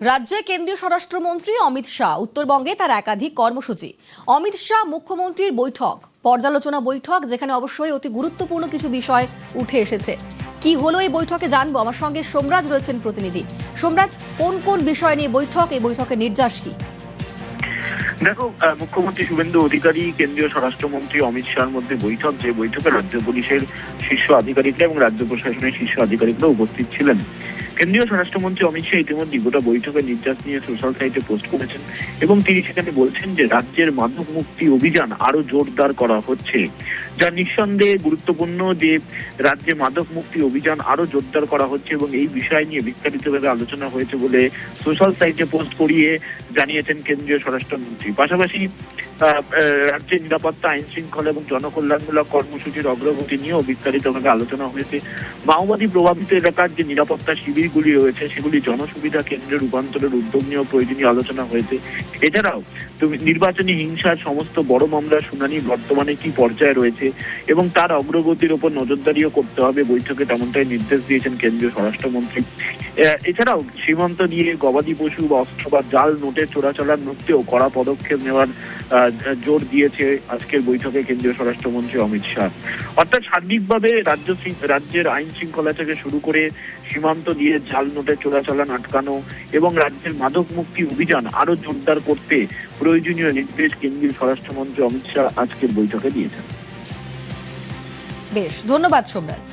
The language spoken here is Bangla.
রাজ্যে কেন্দ্রীয় স্বরাষ্ট্রমন্ত্রী অমিত শাহ উত্তরবঙ্গে তার একাধিক কর্মসূচি। অমিত শাহ মুখ্যমন্ত্রীর বৈঠক, পর্যালোচনা বৈঠক, যেখানে অবশ্যই অতি গুরুত্বপূর্ণ কিছু বিষয় উঠে এসেছে। কি হলো এই বৈঠকে জানবো। আমার সঙ্গে সোমরাজ রয়েছেন প্রতিনিধি। সোমরাজ, কোন কোন বিষয় নিয়ে বৈঠক, এই বৈঠকের নির্যাস কি? দেখো, মুখ্যমন্ত্রী শুভেন্দু অধিকারী, কেন্দ্রীয় স্বরাষ্ট্রমন্ত্রী অমিত শাহর মধ্যে বৈঠক, যে বৈঠকে রাজ্য পুলিশের শীর্ষ আধিকারিকরা এবং রাজ্য প্রশাসনের শীর্ষ আধিকারিকরা উপস্থিত ছিলেন। কেন্দ্রীয় স্বরাষ্ট্রমন্ত্রী অমিত শাহ ইতিমধ্যে গোটা বৈঠকের নির্যাস নিয়ে সোশ্যাল সাইটে পোস্ট করেছেন এবং তিনি সেখানে বলছেন যে রাজ্যের মাদক মুক্তি অভিযান আরো জোরদার করা হচ্ছে, যা নিঃসন্দেহে গুরুত্বপূর্ণ। যে রাজ্যে মাদক মুক্তি অভিযান আরো জোরদার করা হচ্ছে এবং এই বিষয় নিয়ে বিস্তারিতভাবে আলোচনা হয়েছে বলে সোশ্যাল সাইটে পোস্ট করিয়ে জানিয়েছেন কেন্দ্রীয় স্বরাষ্ট্রমন্ত্রী। পাশাপাশি রাজ্যের নিরাপত্তা, আইন শৃঙ্খলা এবং জনকল্যাণমূলক কর্মসূচির অগ্রগতি নিয়েও বিস্তারিতভাবে আলোচনা হয়েছে। মাওবাদী প্রভাবিত এলাকার যে নিরাপত্তা শিবিরগুলি রয়েছে সেগুলি জনসুবিধা কেন্দ্রে রূপান্তরের উদ্যোগ নিয়েও প্রয়োজনীয় আলোচনা হয়েছে। এছাড়াও নির্বাচনী হিংসার সমস্ত বড় মামলার শুনানি বর্তমানে কি পর্যায়ে রয়েছে এবং তার অগ্রগতির উপর নজরদারিও করতে হবে বৈঠকে, তেমনটাই নির্দেশ দিয়েছেন কেন্দ্রীয় স্বরাষ্ট্রমন্ত্রী। এছাড়াও সীমান্ত দিয়ে গবাদি পশু বা অস্ত্র বা জাল নোটের চোরাচালান রুখতেও কড়া পদক্ষেপ নেওয়ার জোর দিয়েছে আজকের বৈঠকে কেন্দ্রীয় স্বরাষ্ট্রমন্ত্রী অমিত শাহ। অর্থাৎ সার্বিকভাবে রাজ্যের আইন শৃঙ্খলা থেকে শুরু করে সীমান্ত দিয়ে জাল নোটের চোরাচালান আটকানো এবং রাজ্যের মাদক মুক্তি অভিযান আরো জোরদার করতে প্রয়োজনীয় নির্দেশ কেন্দ্রীয় স্বরাষ্ট্রমন্ত্রী অমিত শাহ আজকের বৈঠকে দিয়েছেন। বেশ, ধন্যবাদ সোমরাজ।